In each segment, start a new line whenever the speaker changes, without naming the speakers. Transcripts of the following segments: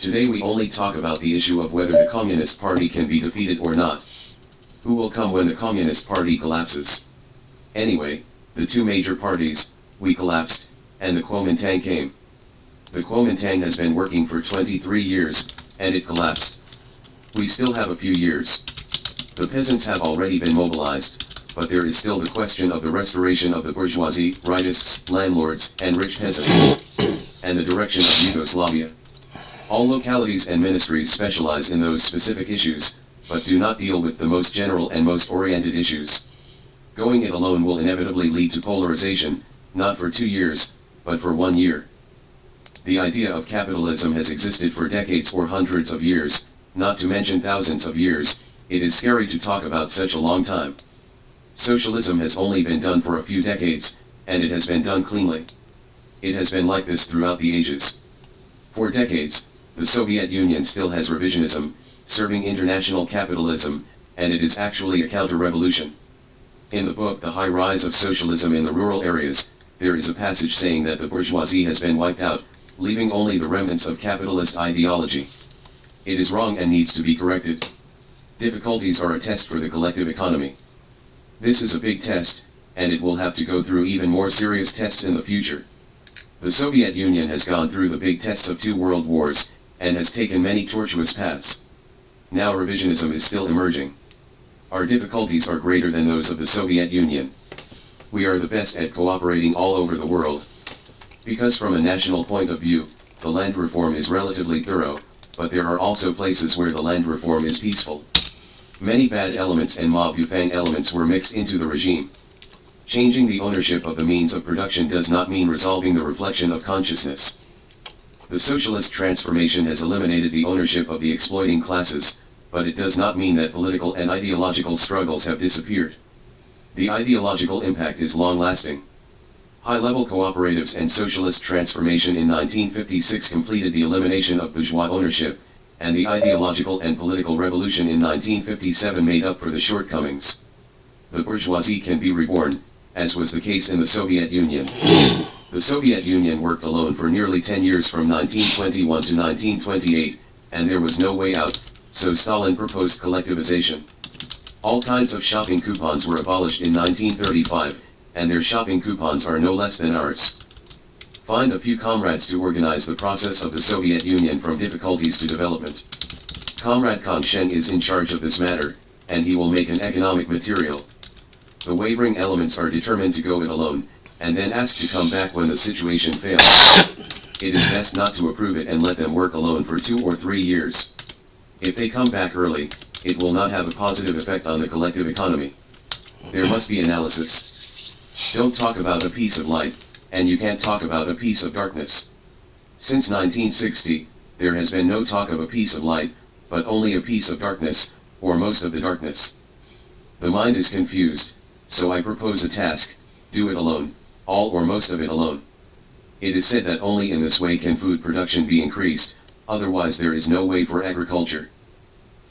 Today we only talk about the issue of whether the Communist Party can be defeated or not. Who will come when the Communist Party collapses? Anyway, the two major parties, we collapsed, and the Kuomintang came. The Kuomintang has been working for 23 years, and it collapsed. We still have a few years. The peasants have already been mobilized, but there is still the question of the restoration of the bourgeoisie, rightists, landlords, and rich peasants, and the direction of Yugoslavia. All localities and ministries specialize in those specific issues, but do not deal with the most general and most oriented issues. Going it alone will inevitably lead to polarization, not for 2 years, but for 1 year. The idea of capitalism has existed for decades or hundreds of years, not to mention thousands of years. It is scary to talk about such a long time. Socialism has only been done for a few decades, and it has been done cleanly. It has been like this throughout the ages. For decades, the Soviet Union still has revisionism, serving international capitalism, and it is actually a counter-revolution. In the book The High Rise of Socialism in the Rural Areas, there is a passage saying that the bourgeoisie has been wiped out, leaving only the remnants of capitalist ideology. It is wrong and needs to be corrected. Difficulties are a test for the collective economy. This is a big test, and it will have to go through even more serious tests in the future. The Soviet Union has gone through the big tests of 2 world wars, and has taken many tortuous paths. Now revisionism is still emerging. Our difficulties are greater than those of the Soviet Union. We are the best at cooperating all over the world. Because from a national point of view, the land reform is relatively thorough, but there are also places where the land reform is peaceful. Many bad elements and mob Yufang elements were mixed into the regime. Changing the ownership of the means of production does not mean resolving the reflection of consciousness. The socialist transformation has eliminated the ownership of the exploiting classes, but it does not mean that political and ideological struggles have disappeared. The ideological impact is long-lasting. High-level cooperatives and socialist transformation in 1956 completed the elimination of bourgeois ownership, and the ideological and political revolution in 1957 made up for the shortcomings. The bourgeoisie can be reborn, as was the case in the Soviet Union. The Soviet Union worked alone for nearly 10 years from 1921 to 1928, and there was no way out, so Stalin proposed collectivization. All kinds of shopping coupons were abolished in 1935, and their shopping coupons are no less than ours. Find a few comrades to organize the process of the Soviet Union from difficulties to development. Comrade Kang Sheng is in charge of this matter, and he will make an economic material. The wavering elements are determined to go it alone, and then ask to come back when the situation fails. It is best not to approve it and let them work alone for 2 or 3 years. If they come back early, it will not have a positive effect on the collective economy. There must be analysis. Don't talk about a piece of light, and you can't talk about a piece of darkness. Since 1960, there has been no talk of a piece of light, but only a piece of darkness, or most of the darkness. The mind is confused, so I propose a task: do it alone, all or most of it alone. It is said that only in this way can food production be increased, otherwise there is no way for agriculture.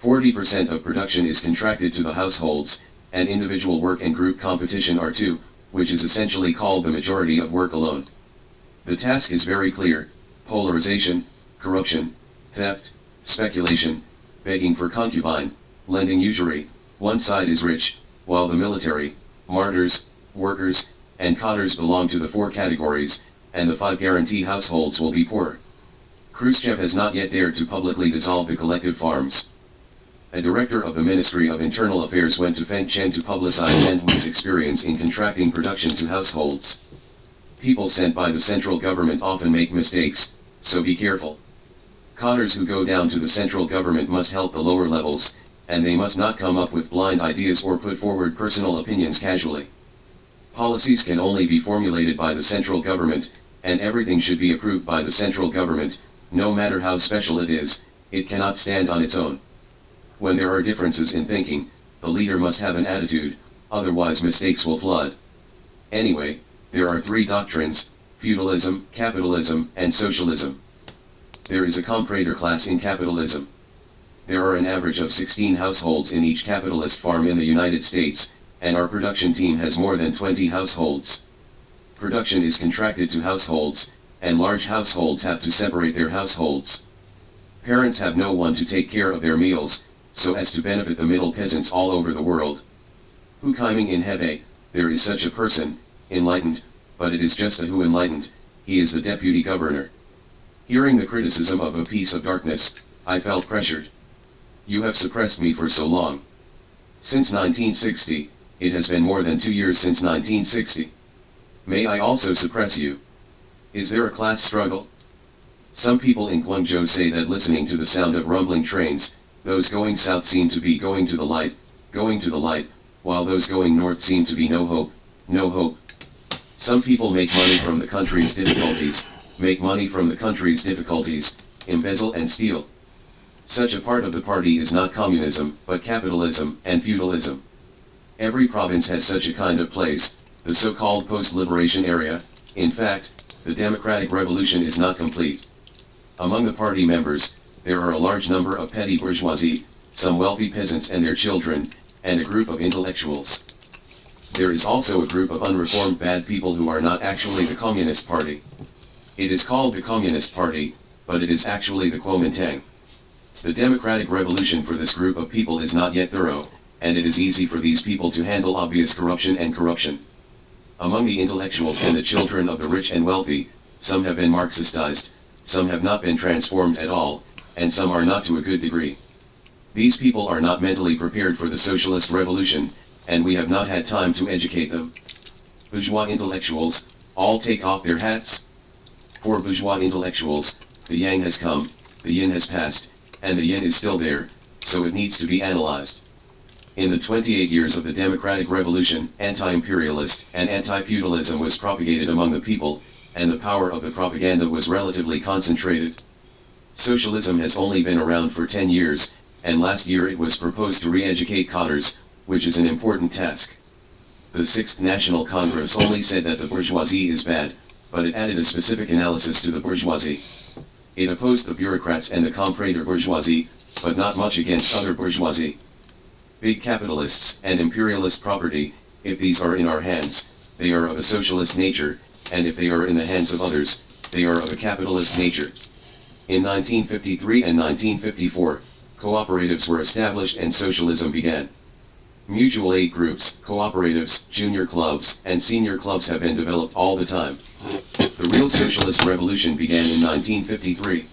40% of production is contracted to the households, and individual work and group competition are 2, which is essentially called the majority of work alone. The task is very clear: polarization, corruption, theft, speculation, begging for concubine, lending usury. One side is rich, while the military, martyrs, workers, and cottars belong to the 4 categories, and the 5 guarantee households will be poor. Khrushchev has not yet dared to publicly dissolve the collective farms. A director of the Ministry of Internal Affairs went to Fengchen to publicize Anhui's experience in contracting production to households. People sent by the central government often make mistakes, so be careful. Cottars who go down to the central government must help the lower levels, and they must not come up with blind ideas or put forward personal opinions casually. Policies can only be formulated by the central government, and everything should be approved by the central government, no matter how special it is. It cannot stand on its own. When there are differences in thinking, the leader must have an attitude, otherwise mistakes will flood. Anyway, there are 3 doctrines: feudalism, capitalism, and socialism. There is a comprador class in capitalism. There are an average of 16 households in each capitalist farm in the United States, and our production team has more than 20 households. Production is contracted to households, and large households have to separate their households. Parents have no one to take care of their meals, so as to benefit the middle peasants all over the world. Who coming in Hebe, there is such a person, enlightened, but it is just a who enlightened, he is the deputy governor. Hearing the criticism of a piece of darkness, I felt pressured. You have suppressed me for so long. Since 1960, it has been more than 2 years since 1960. May I also suppress you? Is there a class struggle? Some people in Guangzhou say that listening to the sound of rumbling trains, those going south seem to be going to the light, while those going north seem to be no hope, no hope. Some people make money from the country's difficulties, embezzle and steal. Such a part of the party is not communism, but capitalism and feudalism. Every province has such a kind of place, the so-called post-liberation area. In fact, the democratic revolution is not complete. Among the party members, there are a large number of petty bourgeoisie, some wealthy peasants and their children, and a group of intellectuals. There is also a group of unreformed bad people who are not actually the Communist Party. It is called the Communist Party, but it is actually the Kuomintang. The democratic revolution for this group of people is not yet thorough, and it is easy for these people to handle obvious corruption. Among the intellectuals and the children of the rich and wealthy, some have been Marxistized, some have not been transformed at all, and some are not to a good degree. These people are not mentally prepared for the socialist revolution, and we have not had time to educate them. Bourgeois intellectuals, all take off their hats. For bourgeois intellectuals, the yang has come, the yin has passed, and the yin is still there, so it needs to be analyzed. In the 28 years of the democratic revolution, anti-imperialist and anti-feudalism was propagated among the people, and the power of the propaganda was relatively concentrated. Socialism has only been around for 10 years, and last year it was proposed to re-educate cadres, which is an important task. The 6th National Congress only said that the bourgeoisie is bad, but it added a specific analysis to the bourgeoisie. It opposed the bureaucrats and the comprador bourgeoisie, but not much against other bourgeoisie. Big capitalists and imperialist property, if these are in our hands, they are of a socialist nature, and if they are in the hands of others, they are of a capitalist nature. In 1953 and 1954, cooperatives were established and socialism began. Mutual aid groups, cooperatives, junior clubs, and senior clubs have been developed all the time. The real socialist revolution began in 1953.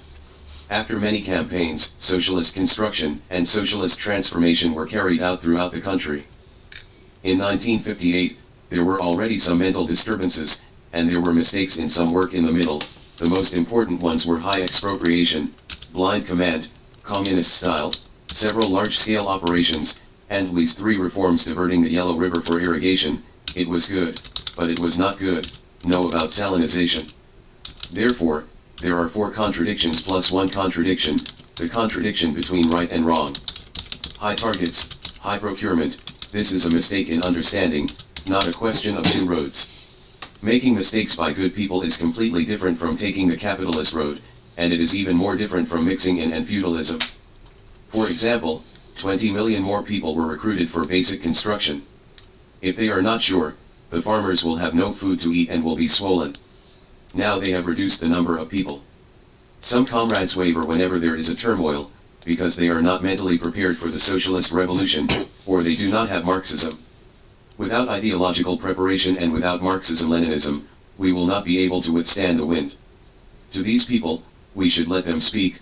After many campaigns, socialist construction and socialist transformation were carried out throughout the country. In 1958, there were already some mental disturbances, and there were mistakes in some work in the middle. The most important ones were high expropriation, blind command, communist style, several large-scale operations, and at least 3 reforms diverting the Yellow River for irrigation. It was good, but it was not good. No about salinization. Therefore, there are 4 contradictions plus 1 contradiction, the contradiction between right and wrong. High targets, high procurement, this is a mistake in understanding, not a question of 2 roads. Making mistakes by good people is completely different from taking the capitalist road, and it is even more different from mixing in and feudalism. For example, 20 million more people were recruited for basic construction. If they are not sure, the farmers will have no food to eat and will be swollen. Now they have reduced the number of people. Some comrades waver whenever there is a turmoil, because they are not mentally prepared for the socialist revolution, or they do not have Marxism. Without ideological preparation and without Marxism-Leninism, we will not be able to withstand the wind. To these people, we should let them speak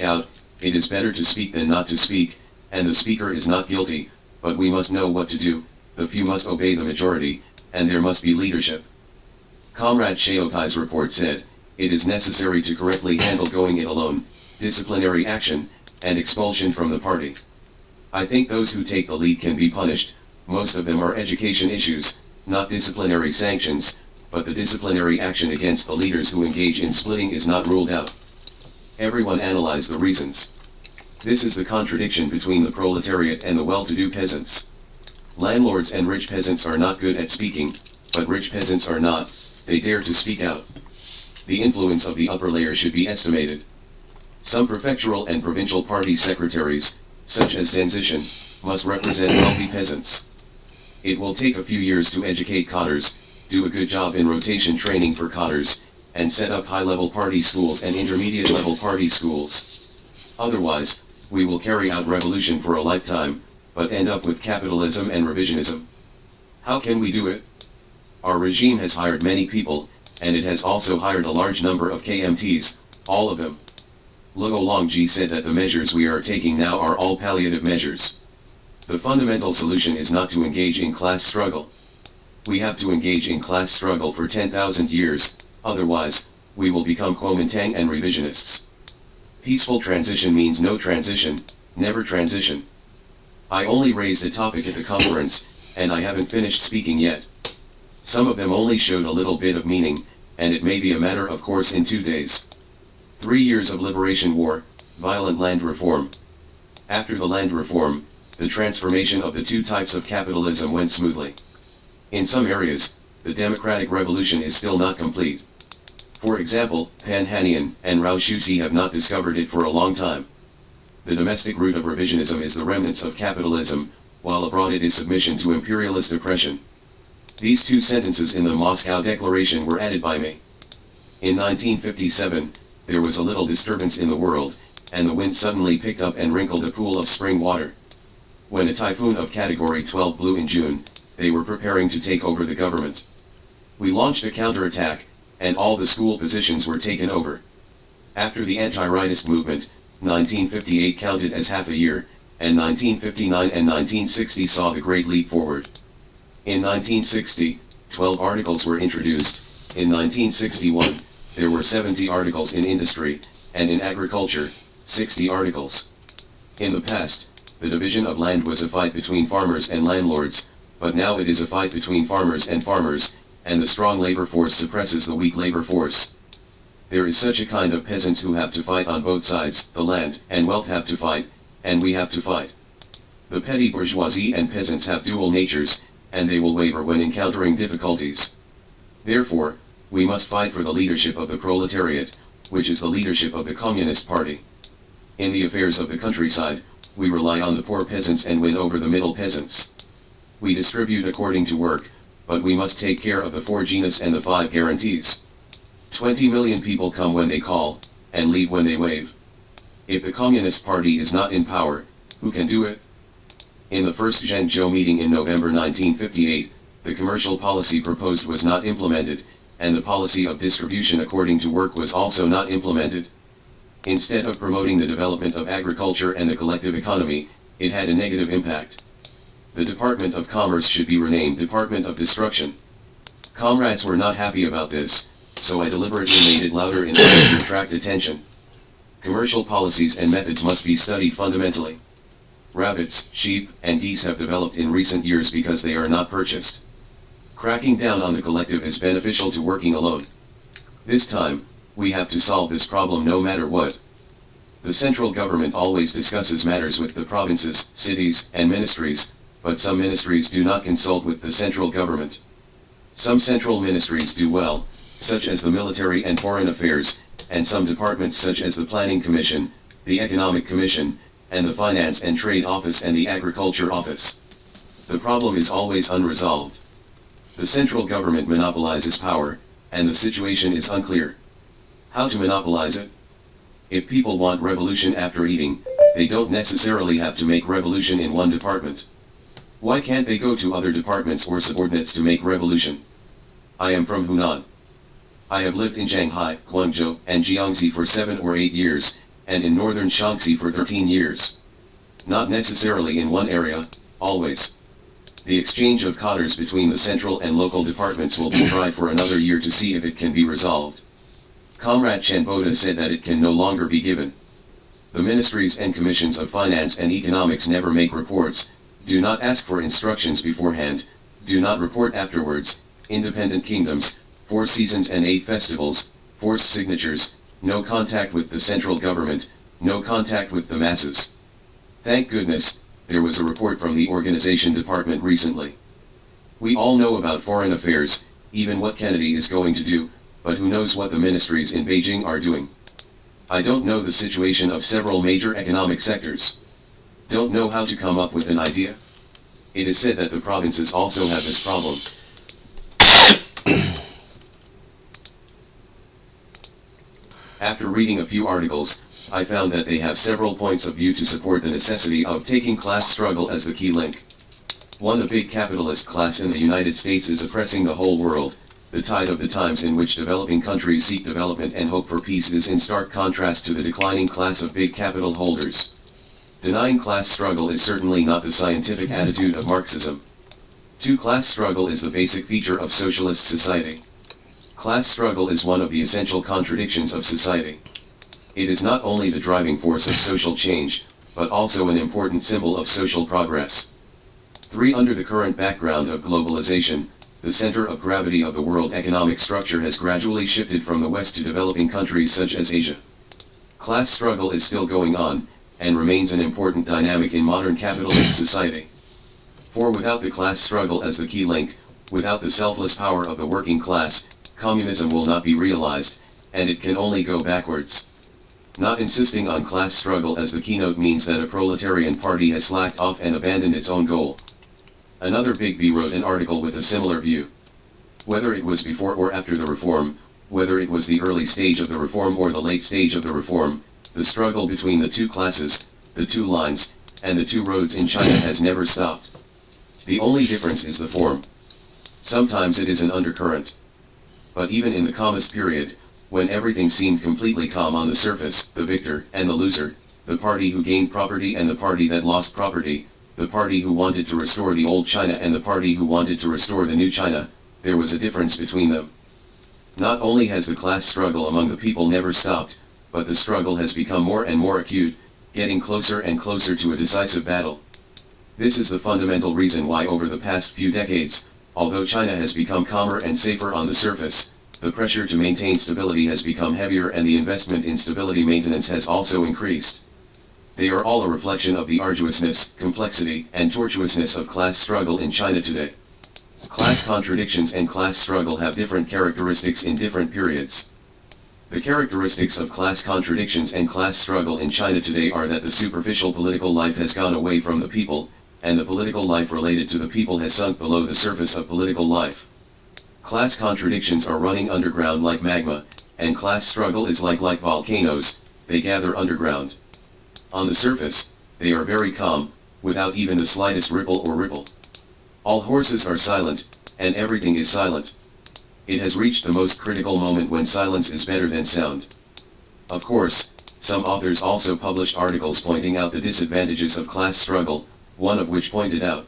out. It is better to speak than not to speak, and the speaker is not guilty, but we must know what to do. The few must obey the majority, and there must be leadership. Comrade Shaokai's report said, it is necessary to correctly handle going it alone, disciplinary action, and expulsion from the party. I think those who take the lead can be punished. Most of them are education issues, not disciplinary sanctions, but the disciplinary action against the leaders who engage in splitting is not ruled out. Everyone analyze the reasons. This is the contradiction between the proletariat and the well-to-do peasants. Landlords and rich peasants are not good at speaking, but rich peasants are not, they dare to speak out. The influence of the upper layer should be estimated. Some prefectural and provincial party secretaries, such as Zenzishin, must represent wealthy peasants. It will take a few years to educate cadres, do a good job in rotation training for cadres, and set up high-level party schools and intermediate-level party schools. Otherwise, we will carry out revolution for a lifetime, but end up with capitalism and revisionism. How can we do it? Our regime has hired many people, and it has also hired a large number of KMTs, all of them. Luo Longji said that the measures we are taking now are all palliative measures. The fundamental solution is not to engage in class struggle. We have to engage in class struggle for 10,000 years, otherwise, we will become Kuomintang and revisionists. Peaceful transition means no transition, never transition. I only raised a topic at the conference, and I haven't finished speaking yet. Some of them only showed a little bit of meaning, and it may be a matter of course in 2 days. 3 years of liberation war, violent land reform. After the land reform, the transformation of the 2 types of capitalism went smoothly. In some areas, the democratic revolution is still not complete. For example, Pan Hanian and Rao Shusi have not discovered it for a long time. The domestic root of revisionism is the remnants of capitalism, while abroad it is submission to imperialist oppression. These 2 sentences in the Moscow Declaration were added by me. In 1957, there was a little disturbance in the world, and the wind suddenly picked up and wrinkled a pool of spring water. When a typhoon of Category 12 blew in June, they were preparing to take over the government. We launched a counterattack, and all the school positions were taken over. After the anti-rightist movement, 1958 counted as half a year, and 1959 and 1960 saw the great leap forward. In 1960, 12 articles were introduced. In 1961, there were 70 articles in industry, and in agriculture, 60 articles. In the past, the division of land was a fight between farmers and landlords, but now it is a fight between farmers, and the strong labor force suppresses the weak labor force. There is such a kind of peasants who have to fight on both sides, the land and wealth have to fight, and we have to fight. The petty bourgeoisie and peasants have dual natures, and they will waver when encountering difficulties. Therefore, we must fight for the leadership of the proletariat, which is the leadership of the Communist Party. In the affairs of the countryside, we rely on the poor peasants and win over the middle peasants. We distribute according to work, but we must take care of the 4 genus and the 5 guarantees. 20 million people come when they call, and leave when they wave. If the Communist Party is not in power, who can do it? In the first Zhengzhou meeting in November 1958, the commercial policy proposed was not implemented, and the policy of distribution according to work was also not implemented. Instead of promoting the development of agriculture and the collective economy, it had a negative impact. The Department of Commerce should be renamed Department of Destruction. Comrades were not happy about this, so I deliberately made it louder in order to attract attention. Commercial policies and methods must be studied fundamentally. Rabbits, sheep, and geese have developed in recent years because they are not purchased. Cracking down on the collective is beneficial to working alone. This time, we have to solve this problem no matter what. The central government always discusses matters with the provinces, cities, and ministries, but some ministries do not consult with the central government. Some central ministries do well, such as the Military and Foreign Affairs, and some departments such as the Planning Commission, the Economic Commission, and the Finance and Trade Office and the Agriculture Office. The problem is always unresolved. The central government monopolizes power, and the situation is unclear. How to monopolize it? If people want revolution after eating, they don't necessarily have to make revolution in one department. Why can't they go to other departments or subordinates to make revolution? I am from Hunan. I have lived in Shanghai, Guangzhou, and Jiangxi for 7 or 8 years, and in northern Shaanxi for 13 years. Not necessarily in one area, always. The exchange of cadres between the central and local departments will be tried for another year to see if it can be resolved. Comrade Chenboda said that it can no longer be given. The ministries and commissions of finance and economics never make reports, do not ask for instructions beforehand, do not report afterwards, independent kingdoms, 4 seasons and 8 festivals, forced signatures, no contact with the central government, no contact with the masses. Thank goodness, there was a report from the organization department recently. We all know about foreign affairs, even what Kennedy is going to do, but who knows what the ministries in Beijing are doing. I don't know the situation of several major economic sectors. Don't know how to come up with an idea. It is said that the provinces also have this problem. After reading a few articles, I found that they have several points of view to support the necessity of taking class struggle as the key link. 1. The big capitalist class in the United States is oppressing the whole world. The tide of the times in which developing countries seek development and hope for peace is in stark contrast to the declining class of big capital holders. Denying class struggle is certainly not the scientific attitude of Marxism. 2. Class struggle is the basic feature of socialist society. Class struggle is one of the essential contradictions of society. It is not only the driving force of social change, but also an important symbol of social progress. 3. Under the current background of globalization, the center of gravity of the world economic structure has gradually shifted from the West to developing countries such as Asia. Class struggle is still going on, and remains an important dynamic in modern capitalist society. 4. Without the class struggle as the key link, without the selfless power of the working class, communism will not be realized, and it can only go backwards. Not insisting on class struggle as the keynote means that a proletarian party has slacked off and abandoned its own goal. Another Big B wrote an article with a similar view. Whether it was before or after the reform, whether it was the early stage of the reform or the late stage of the reform, the struggle between the two classes, the two lines, and the two roads in China has never stopped. The only difference is the form. Sometimes it is an undercurrent. But even in the calmest period, when everything seemed completely calm on the surface, the victor and the loser, the party who gained property and the party that lost property, the party who wanted to restore the old China and the party who wanted to restore the new China, there was a difference between them. Not only has the class struggle among the people never stopped, but the struggle has become more and more acute, getting closer and closer to a decisive battle. This is the fundamental reason why over the past few decades, although China has become calmer and safer on the surface, the pressure to maintain stability has become heavier and the investment in stability maintenance has also increased. They are all a reflection of the arduousness, complexity, and tortuousness of class struggle in China today. Class contradictions and class struggle have different characteristics in different periods. The characteristics of class contradictions and class struggle in China today are that the superficial political life has gone away from the people, and the political life related to the people has sunk below the surface of political life. Class contradictions are running underground like magma, and class struggle is like volcanoes, they gather underground. On the surface, they are very calm, without even the slightest ripple or ripple. All horses are silent, and everything is silent. It has reached the most critical moment when silence is better than sound. Of course, some authors also published articles pointing out the disadvantages of class struggle, one of which pointed out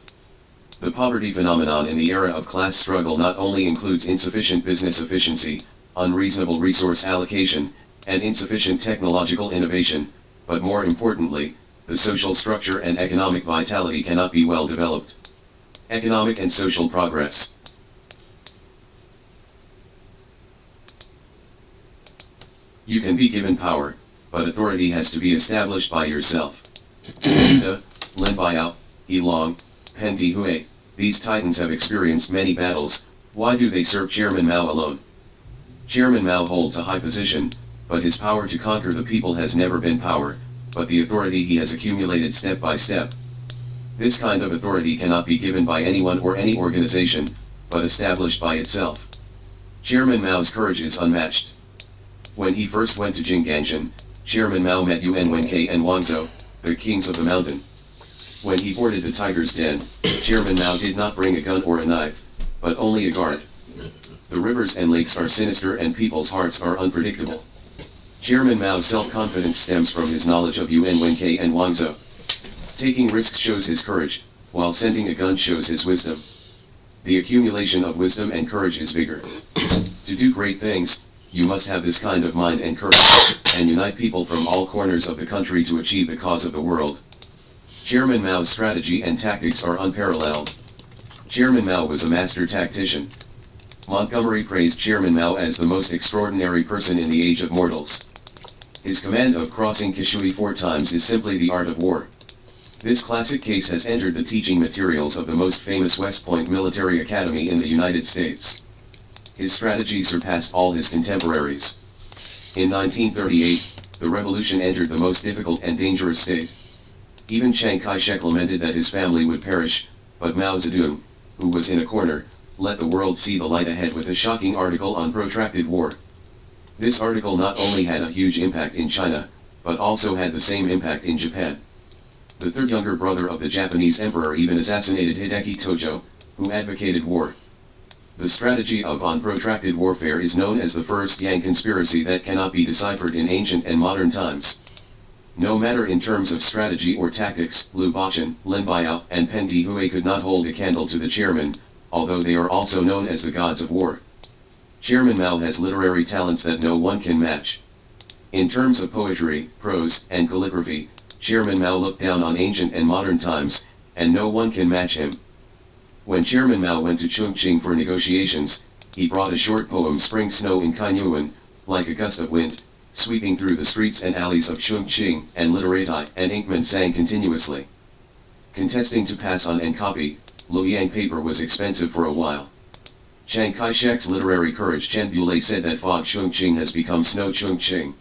the poverty phenomenon in the era of class struggle not only includes insufficient business efficiency, unreasonable resource allocation, and insufficient technological innovation, but more importantly, the social structure and economic vitality cannot be well developed. Economic and social progress. You can be given power, but authority has to be established by yourself. Suda, Lin Biao, Long, Penti Hui, these titans have experienced many battles. Why do they serve Chairman Mao alone? Chairman Mao holds a high position, but his power to conquer the people has never been power, but the authority he has accumulated step by step. This kind of authority cannot be given by anyone or any organization, but established by itself. Chairman Mao's courage is unmatched. When he first went to Jingganshan, Chairman Mao met Yuan Wenkai and Wang Zhou, the kings of the mountain. When he boarded the tiger's den, Chairman Mao did not bring a gun or a knife, but only a guard. The rivers and lakes are sinister and people's hearts are unpredictable. Chairman Mao's self-confidence stems from his knowledge of Yuan Wenkai and Wang Zhou. Taking risks shows his courage, while sending a gun shows his wisdom. The accumulation of wisdom and courage is vigor. To do great things, you must have this kind of mind and courage, and unite people from all corners of the country to achieve the cause of the world. Chairman Mao's strategy and tactics are unparalleled. Chairman Mao was a master tactician. Montgomery praised Chairman Mao as the most extraordinary person in the age of mortals. His command of crossing Kishui 4 times is simply the art of war. This classic case has entered the teaching materials of the most famous West Point Military Academy in the United States. His strategy surpassed all his contemporaries. In 1938, the revolution entered the most difficult and dangerous state. Even Chiang Kai-shek lamented that his family would perish, but Mao Zedong, who was in a corner, let the world see the light ahead with a shocking article on protracted war. This article not only had a huge impact in China, but also had the same impact in Japan. The third younger brother of the Japanese emperor even assassinated Hideki Tojo, who advocated war. The strategy of protracted warfare is known as the First Yang Conspiracy that cannot be deciphered in ancient and modern times. No matter in terms of strategy or tactics, Liu Bachan, Lin Biao, and Pen Hui could not hold a candle to the chairman, although they are also known as the gods of war. Chairman Mao has literary talents that no one can match. In terms of poetry, prose, and calligraphy, Chairman Mao looked down on ancient and modern times, and no one can match him. When Chairman Mao went to Chongqing for negotiations, he brought a short poem Spring Snow in Kanyuan, like a gust of wind, sweeping through the streets and alleys of Chongqing, and literati and inkmen sang continuously. Contesting to pass on and copy, Luoyang paper was expensive for a while. Chiang Kai-shek's literary courage Chen Bullei said that fog Chongqing has become snow Chongqing.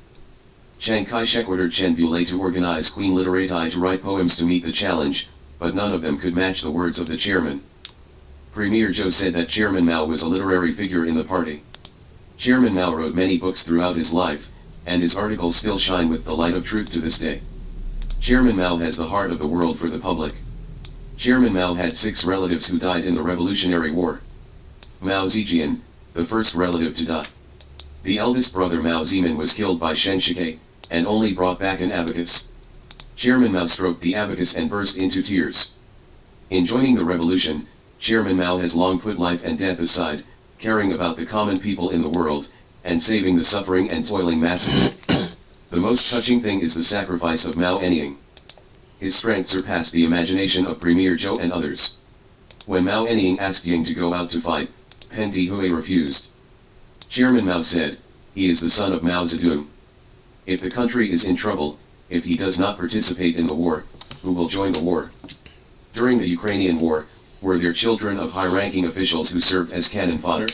Chiang Kai-shek ordered Chen Bullei to organize Queen literati to write poems to meet the challenge, but none of them could match the words of the chairman. Premier Zhou said that Chairman Mao was a literary figure in the party. Chairman Mao wrote many books throughout his life, and his articles still shine with the light of truth to this day. Chairman Mao has the heart of the world for the public. Chairman Mao had 6 relatives who died in the Revolutionary War. Mao Zedong, the first relative to die. The eldest brother Mao Zemin was killed by Shen Shikai, and only brought back an abacus. Chairman Mao stroked the abacus and burst into tears. In joining the revolution, Chairman Mao has long put life and death aside, caring about the common people in the world, and saving the suffering and toiling masses. The most touching thing is the sacrifice of Mao Anying. His strength surpassed the imagination of Premier Zhou and others. When Mao Anying asked Ying to go out to fight, Pen Hui refused. Chairman Mao said, "He is the son of Mao Zedong. If the country is in trouble, if he does not participate in the war, who will join the war?" During the Ukrainian war, were there children of high-ranking officials who served as cannon fodder?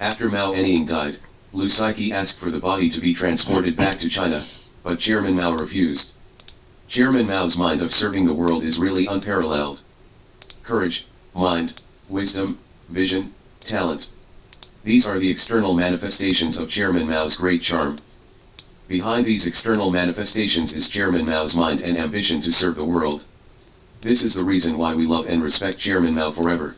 After Mao Anying died, Liu Saiqi asked for the body to be transported back to China, but Chairman Mao refused. Chairman Mao's mind of serving the world is really unparalleled. Courage, mind, wisdom, vision, talent. These are the external manifestations of Chairman Mao's great charm. Behind these external manifestations is Chairman Mao's mind and ambition to serve the world. This is the reason why we love and respect Chairman Mao forever.